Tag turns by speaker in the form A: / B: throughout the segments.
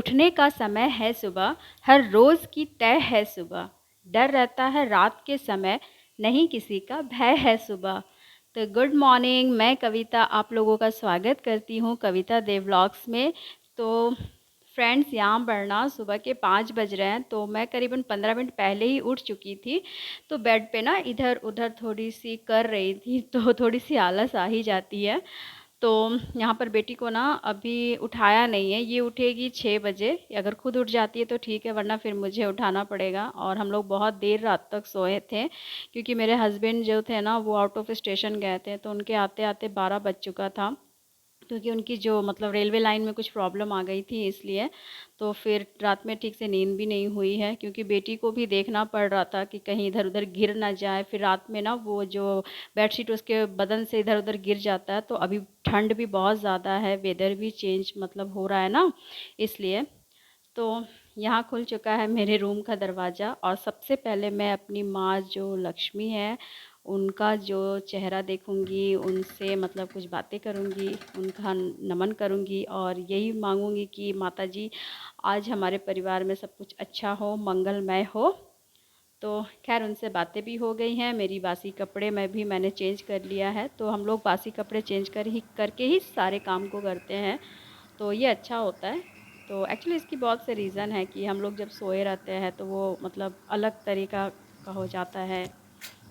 A: उठने का समय है सुबह, हर रोज़ की तय है सुबह। डर रहता है रात के समय, नहीं किसी का भय है सुबह। तो गुड मॉर्निंग, मैं कविता आप लोगों का स्वागत करती हूँ कविता देव व्लॉग्स में। तो फ्रेंड्स, यहाँ पर ना सुबह के 5 बज रहे हैं, तो मैं करीबन 15 मिनट पहले ही उठ चुकी थी। तो बेड पे ना इधर उधर थोड़ी सी कर रही थी, तो थोड़ी सी आलस आ ही जाती है। तो यहाँ पर बेटी को ना अभी उठाया नहीं है, ये उठेगी 6 बजे। अगर खुद उठ जाती है तो ठीक है, वरना फिर मुझे उठाना पड़ेगा। और हम लोग बहुत देर रात तक सोए थे, क्योंकि मेरे हस्बैंड जो थे ना वो आउट ऑफ स्टेशन गए थे, तो उनके आते आते 12 बज चुका था। क्योंकि उनकी जो मतलब रेलवे लाइन में कुछ प्रॉब्लम आ गई थी, इसलिए तो फिर रात में ठीक से नींद भी नहीं हुई है। क्योंकि बेटी को भी देखना पड़ रहा था कि कहीं इधर उधर गिर ना जाए। फिर रात में ना वो जो बेडशीट उसके बदन से इधर उधर गिर जाता है। तो अभी ठंड भी बहुत ज़्यादा है, वेदर भी चेंज मतलब हो रहा है ना, इसलिए। तो यहाँ खुल चुका है मेरे रूम का दरवाज़ा, और सबसे पहले मैं अपनी माँ जो लक्ष्मी है उनका जो चेहरा देखूंगी, उनसे मतलब कुछ बातें करूंगी, उनका नमन करूंगी, और यही मांगूंगी कि माता जी आज हमारे परिवार में सब कुछ अच्छा हो, मंगलमय हो। तो खैर उनसे बातें भी हो गई हैं। मेरी बासी कपड़े मैंने चेंज कर लिया है। तो हम लोग बासी कपड़े चेंज करके ही सारे काम को करते हैं, तो ये अच्छा होता है। तो एक्चुअली इसकी बहुत से रीज़न है कि हम लोग जब सोए रहते हैं तो वो मतलब अलग तरीका का हो जाता है,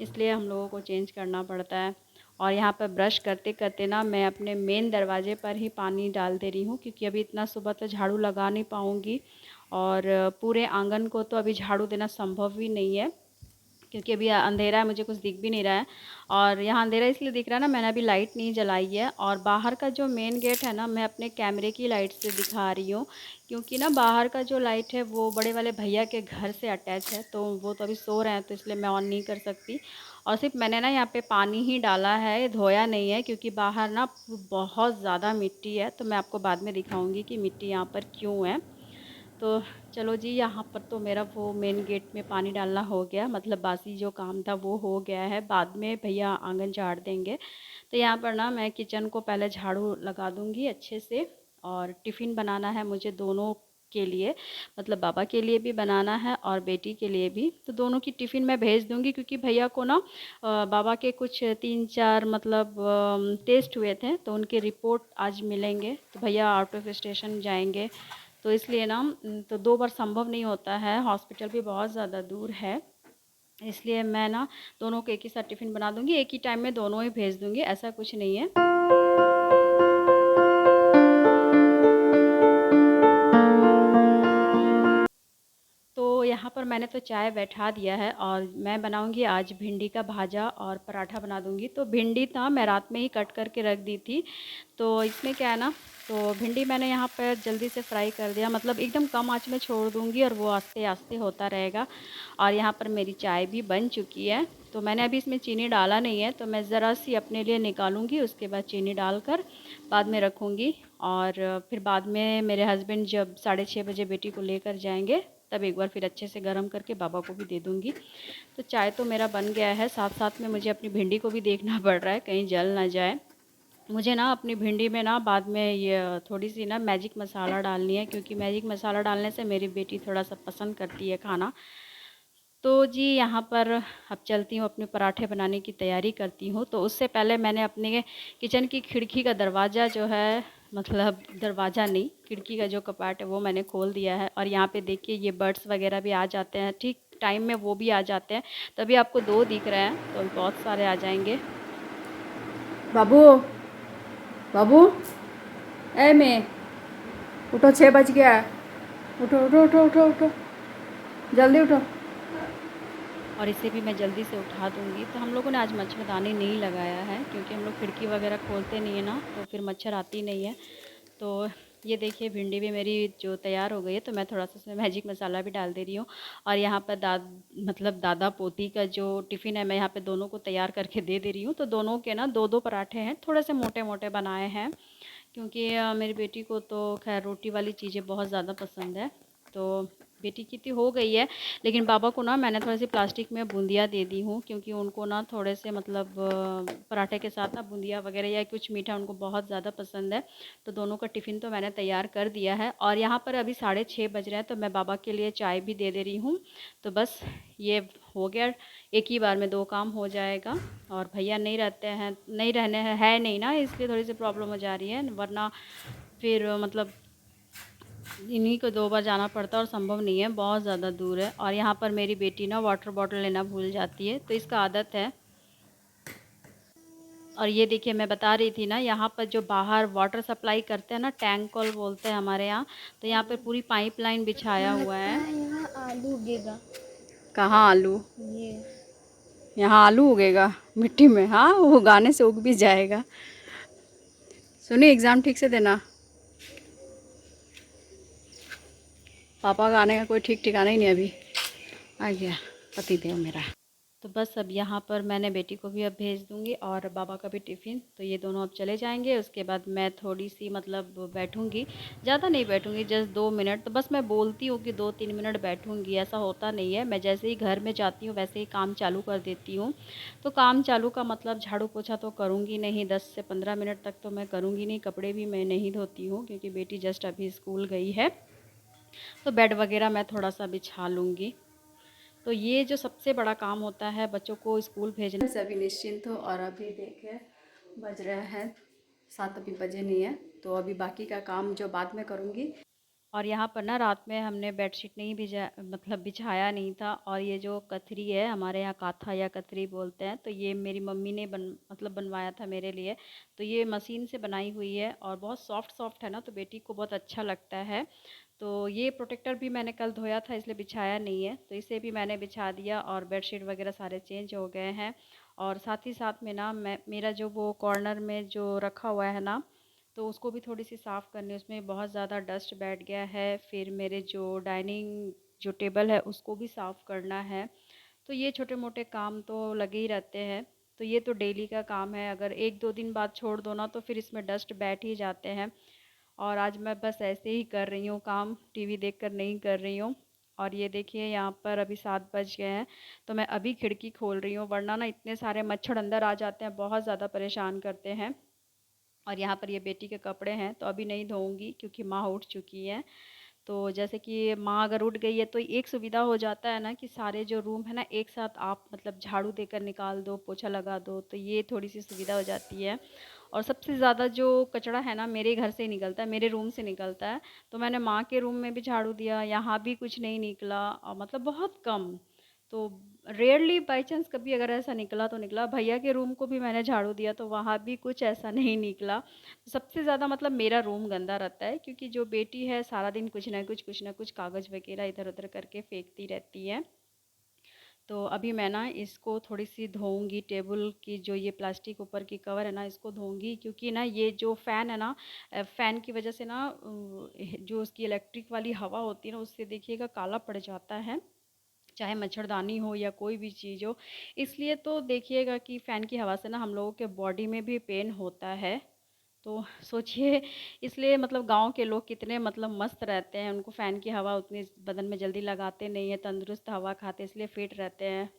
A: इसलिए हम लोगों को चेंज करना पड़ता है। और यहाँ पर ब्रश करते करते ना मैं अपने मेन दरवाजे पर ही पानी डाल दे रही हूँ, क्योंकि अभी इतना सुबह तो झाड़ू लगा नहीं पाऊँगी, और पूरे आंगन को तो अभी झाड़ू देना संभव भी नहीं है, क्योंकि अभी अंधेरा है, मुझे कुछ दिख भी नहीं रहा है। और यहाँ अंधेरा इसलिए दिख रहा है ना, मैंने अभी लाइट नहीं जलाई है। और बाहर का जो मेन गेट है ना, मैं अपने कैमरे की लाइट से दिखा रही हूँ, क्योंकि ना बाहर का जो लाइट है वो बड़े वाले भैया के घर से अटैच है, तो वो तो अभी सो रहे हैं, तो इसलिए मैं ऑन नहीं कर सकती। और सिर्फ मैंने ना यहाँ पे पानी ही डाला है, धोया नहीं है, क्योंकि बाहर ना बहुत ज़्यादा मिट्टी है। तो मैं आपको बाद में दिखाऊँगी कि मिट्टी यहाँ पर क्यों है। तो चलो जी, यहाँ पर तो मेरा वो मेन गेट में पानी डालना हो गया, मतलब बासी जो काम था वो हो गया है। बाद में भैया आंगन झाड़ देंगे। तो यहाँ पर ना मैं किचन को पहले झाड़ू लगा दूँगी अच्छे से। और टिफ़िन बनाना है मुझे दोनों के लिए, मतलब बाबा के लिए भी बनाना है और बेटी के लिए भी। तो दोनों की टिफ़िन मैं भेज दूँगी, क्योंकि भैया को ना बाबा के कुछ 3-4 मतलब टेस्ट हुए थे, तो उनके रिपोर्ट आज मिलेंगे। तो भैया आउट ऑफ स्टेशन जाएंगे, तो इसलिए ना तो 2 बार संभव नहीं होता है, हॉस्पिटल भी बहुत ज़्यादा दूर है। इसलिए मैं ना दोनों को एक ही साथ टिफ़िन बना दूँगी, एक ही टाइम में दोनों ही भेज दूँगी, ऐसा कुछ नहीं है। तो यहाँ पर मैंने तो चाय बैठा दिया है, और मैं बनाऊँगी आज भिंडी का भाजा और पराठा बना दूँगी। तो भिंडी था मैं रात में ही कट करके रख दी थी। तो इसमें क्या है ना, तो भिंडी मैंने यहाँ पर जल्दी से फ्राई कर दिया, मतलब एकदम कम आँच में छोड़ दूँगी, और वो आस्ते आस्ते होता रहेगा। और यहाँ पर मेरी चाय भी बन चुकी है। तो मैंने अभी इसमें चीनी डाला नहीं है, तो मैं ज़रा सी अपने लिए निकालूंगी, उसके बाद चीनी डालकर बाद में रखूँगी। और फिर बाद में मेरे हस्बैंड जब 6:30 बजे बेटी को लेकर जाएंगे, तब एक बार फिर अच्छे से गर्म करके बाबा को भी दे दूँगी। तो चाय तो मेरा बन गया है, साथ साथ में मुझे अपनी भिंडी को भी देखना पड़ रहा है कहीं जल ना जाए। मुझे ना अपनी भिंडी में ना बाद में ये थोड़ी सी ना मैजिक मसाला डालनी है, क्योंकि मैजिक मसाला डालने से मेरी बेटी थोड़ा सा पसंद करती है खाना। तो जी यहाँ पर अब चलती हूँ, अपने पराठे बनाने की तैयारी करती हूँ। तो उससे पहले मैंने अपने किचन की खिड़की का दरवाज़ा जो है, मतलब दरवाज़ा नहीं, खिड़की का जो कपाट है वो मैंने खोल दिया है। और यहाँ पे देखिए ये बर्ड्स वगैरह भी आ जाते हैं, ठीक टाइम में वो भी आ जाते हैं। तभी आपको 2 दिख रहे हैं, तो अभी बहुत सारे आ जाएंगे। बाबू, बाबू, ए मैं, उठो, 6 बज गया है। उठो उठो उठो उठो उठो, जल्दी उठो। और इसे भी मैं जल्दी से उठा दूँगी। तो हम लोगों ने आज मच्छरदानी नहीं लगाया है, क्योंकि हम लोग खिड़की वगैरह खोलते नहीं है ना, तो फिर मच्छर आती नहीं है। तो ये देखिए भिंडी भी मेरी जो तैयार हो गई है, तो मैं थोड़ा सा इसमें मैजिक मसाला भी डाल दे रही हूँ। और यहाँ पर मतलब दादा पोती का जो टिफ़िन है, मैं यहाँ पे दोनों को तैयार करके दे दे रही हूँ। तो दोनों के ना 2-2 पराठे हैं, थोड़े से मोटे मोटे बनाए हैं, क्योंकि मेरी बेटी को तो खैर रोटी वाली चीज़ें बहुत ज़्यादा पसंद है। तो बेटी की तो हो गई है, लेकिन पापा को ना मैंने थोड़ी सी प्लास्टिक में बूंदियाँ दे दी हूँ, क्योंकि उनको ना थोड़े से मतलब पराठे के साथ ना बूंदियाँ वगैरह या कुछ मीठा उनको बहुत ज़्यादा पसंद है। तो दोनों का टिफ़िन तो मैंने तैयार कर दिया है और यहाँ पर अभी 6:30 बज रहे हैं, तो मैं बाबा के लिए चाय भी दे दे रही हूँ। तो बस ये हो गया, एक ही बार में 2 काम हो जाएगा। और भैया नहीं रहते हैं, नहीं रहने है नहीं ना, इसलिए थोड़ी सी प्रॉब्लम हो जा रही है, वरना फिर मतलब इन्हीं को 2 बार जाना पड़ता है और संभव नहीं है, बहुत ज़्यादा दूर है। और यहाँ पर मेरी बेटी ना वाटर बॉटल लेना भूल जाती है, तो इसका आदत है। और ये देखिए मैं बता रही थी ना, यहाँ पर जो बाहर वाटर सप्लाई करते हैं ना, टैंक कॉल बोलते हैं हमारे यहाँ, तो यहाँ पर पूरी पाइपलाइन बिछाया हुआ है।
B: यहाँ आलू उगेगा।
A: कहाँ आलू?
B: ये
A: यहाँ आलू उगेगा मिट्टी में? हाँ, वो उगाने से उग भी जाएगा। सुनिए, एग्ज़ाम ठीक से देना। पापा का आने का कोई ठीक ठिकाना ही नहीं अभी। आ गया पति देव मेरा। तो बस अब यहाँ पर मैंने बेटी को भी अब भेज दूँगी और बाबा का भी टिफ़िन, तो ये दोनों अब चले जाएंगे। उसके बाद मैं थोड़ी सी मतलब बैठूँगी, ज़्यादा नहीं बैठूँगी, जस्ट 2 मिनट। तो बस मैं बोलती हूँ कि 2-3 मिनट बैठूँगी, ऐसा होता नहीं है। मैं जैसे ही घर में जाती हूँ वैसे ही काम चालू कर देती हूँ। तो काम चालू का मतलब झाड़ू पोछा तो करूँगी नहीं, 10 से 15 मिनट तक तो मैं करूँगी नहीं। कपड़े भी मैं नहीं धोती हूँ, क्योंकि बेटी जस्ट अभी स्कूल गई है। तो बेड वगैरह मैं थोड़ा सा बिछा लूँगी। तो ये जो सबसे बड़ा काम होता है बच्चों को स्कूल भेजना। सभी निश्चिंत हो, और अभी देखिए बज रहे हैं 7, अभी बजे नहीं है। तो अभी बाकी का काम जो बाद में करूँगी। और यहाँ पर ना रात में हमने बेडशीट नहीं भिजा मतलब बिछाया नहीं था, और ये जो कथरी है, हमारे यहाँ काथा या कथरी बोलते हैं, तो ये मेरी मम्मी ने मतलब बनवाया था मेरे लिए। तो ये मशीन से बनाई हुई है और बहुत सॉफ्ट सॉफ्ट है ना, तो बेटी को बहुत अच्छा लगता है। तो ये प्रोटेक्टर भी मैंने कल धोया था, इसलिए बिछाया नहीं है, तो इसे भी मैंने बिछा दिया। और बेडशीट वगैरह सारे चेंज हो गए हैं। और साथ ही साथ में ना मैं मेरा जो वो कॉर्नर में जो रखा हुआ है ना, तो उसको भी थोड़ी सी साफ़ करनी है, उसमें बहुत ज़्यादा डस्ट बैठ गया है। फिर मेरे जो डाइनिंग जो टेबल है उसको भी साफ़ करना है। तो ये छोटे मोटे काम तो लगे ही रहते हैं। तो ये तो डेली का काम है, अगर 1-2 दिन बाद छोड़ दो ना, तो फिर इसमें डस्ट बैठ ही जाते हैं। और आज मैं बस ऐसे ही कर रही हूँ काम, टीवी देखकर नहीं कर रही हूँ। और ये देखिए यहाँ पर अभी 7 बज गए हैं, तो मैं अभी खिड़की खोल रही हूँ, वरना ना इतने सारे मच्छर अंदर आ जाते हैं, बहुत ज़्यादा परेशान करते हैं। और यहाँ पर ये बेटी के कपड़े हैं, तो अभी नहीं धोऊंगी क्योंकि माँ उठ चुकी है। तो जैसे कि माँ अगर उठ गई है तो एक सुविधा हो जाता है ना, कि सारे जो रूम है ना एक साथ आप मतलब झाड़ू देकर निकाल दो, पोछा लगा दो, तो ये थोड़ी सी सुविधा हो जाती है। और सबसे ज़्यादा जो कचरा है ना मेरे घर से ही निकलता है, मेरे रूम से निकलता है। तो मैंने माँ के रूम में भी झाड़ू दिया, यहाँ भी कुछ नहीं निकला, और मतलब बहुत कम। तो रेयरली बाई चांस कभी अगर ऐसा निकला तो निकला। भैया के रूम को भी मैंने झाड़ू दिया, तो वहाँ भी कुछ ऐसा नहीं निकला। तो सबसे ज़्यादा मतलब मेरा रूम गंदा रहता है, क्योंकि जो बेटी है सारा दिन कुछ ना कुछ कागज़ वगैरह इधर उधर करके फेंकती रहती है। तो अभी मैं ना इसको थोड़ी सी धोऊंगी, टेबल की जो ये प्लास्टिक ऊपर की कवर है ना इसको धोऊंगी, क्योंकि ना ये जो फ़ैन है ना, फ़ैन की वजह से ना जो उसकी इलेक्ट्रिक वाली हवा होती है ना, उससे देखिएगा काला पड़ जाता है, चाहे मच्छरदानी हो या कोई भी चीज़ हो। इसलिए तो देखिएगा कि फ़ैन की हवा से ना हम लोगों के बॉडी में भी पेन होता है। तो सोचिए, इसलिए मतलब गांव के लोग कितने मतलब मस्त रहते हैं, उनको फ़ैन की हवा उतनी बदन में जल्दी लगाते नहीं है, तंदुरुस्त हवा खाते, इसलिए फिट रहते हैं।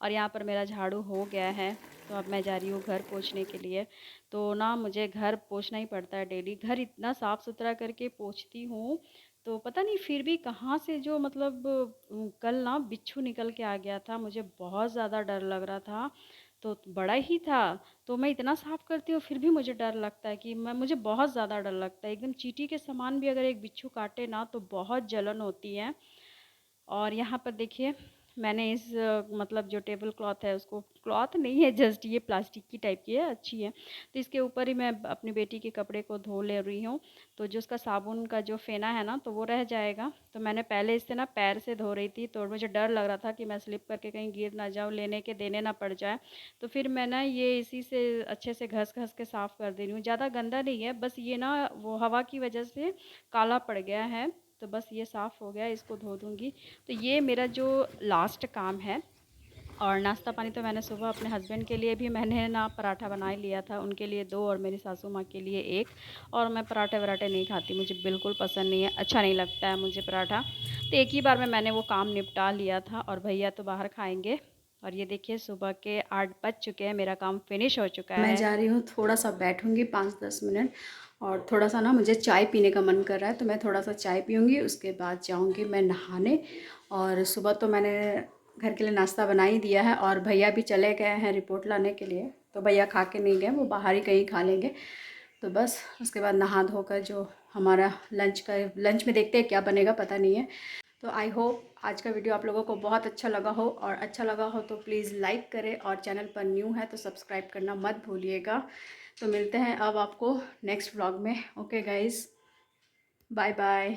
A: और यहाँ पर मेरा झाड़ू हो गया है, तो अब मैं जा रही हूँ घर पोंछने के लिए। तो ना मुझे घर पोंछना ही पड़ता है डेली, घर इतना साफ़ सुथरा करके पोंछती हूँ। तो पता नहीं फिर भी कहाँ से जो मतलब कल ना बिच्छू निकल के आ गया था, मुझे बहुत ज़्यादा डर लग रहा था। तो बड़ा ही था, तो मैं इतना साफ़ करती हूँ फिर भी मुझे डर लगता है, कि मैं मुझे बहुत ज़्यादा डर लगता है। एकदम चींटी के समान भी अगर एक बिच्छू काटे ना तो बहुत जलन होती है। और यहाँ पर देखिए मैंने इस मतलब जो टेबल क्लॉथ है, उसको क्लॉथ नहीं है, जस्ट ये प्लास्टिक की टाइप की है, अच्छी है। तो इसके ऊपर ही मैं अपनी बेटी के कपड़े को धो ले रही हूँ। तो जो उसका साबुन का जो फेना है ना, तो वो रह जाएगा। तो मैंने पहले इससे ना पैर से धो रही थी, तो मुझे डर लग रहा था कि मैं स्लिप करके कहीं गिर ना जाऊँ, लेने के देने ना पड़ जाए। तो फिर मैं ना ये इसी से अच्छे से घस घस के साफ़ कर दे रही हूँ। ज़्यादा गंदा नहीं है, बस ये ना वो हवा की वजह से काला पड़ गया है। तो बस ये साफ़ हो गया, इसको धो दूँगी। तो ये मेरा जो लास्ट काम है। और नाश्ता पानी तो मैंने सुबह अपने हस्बैंड के लिए भी मैंने ना पराठा बना ही लिया था, उनके लिए 2 और मेरी सासू माँ के लिए 1। और मैं पराठे वराठे नहीं खाती, मुझे बिल्कुल पसंद नहीं है, अच्छा नहीं लगता है मुझे पराठा। तो तो एक ही बार में मैंने वो काम निपटा लिया था। और भैया तो बाहर खाएंगे। और ये देखिए सुबह के 8 बज चुके हैं, मेरा काम फिनिश हो चुका
B: मैं
A: है।
B: जा रही हूँ, थोड़ा सा बैठूंगी 5-10 मिनट, और थोड़ा सा ना मुझे चाय पीने का मन कर रहा है, तो मैं थोड़ा सा चाय पीऊँगी, उसके बाद जाऊँगी मैं नहाने। और सुबह तो मैंने घर के लिए नाश्ता बना ही दिया है, और भैया भी चले गए हैं रिपोर्ट लाने के लिए, तो भैया खा के नहीं गए, वो बाहर ही कहीं खा लेंगे। तो बस उसके बाद नहा धोकर जो हमारा लंच में देखते हैं क्या बनेगा, पता नहीं है। तो आई होप आज का वीडियो आप लोगों को बहुत अच्छा लगा हो, और अच्छा लगा हो तो प्लीज़ लाइक करें, और चैनल पर न्यू है तो सब्सक्राइब करना मत भूलिएगा। तो मिलते हैं अब आपको नेक्स्ट व्लॉग में। Okay guys, bye bye.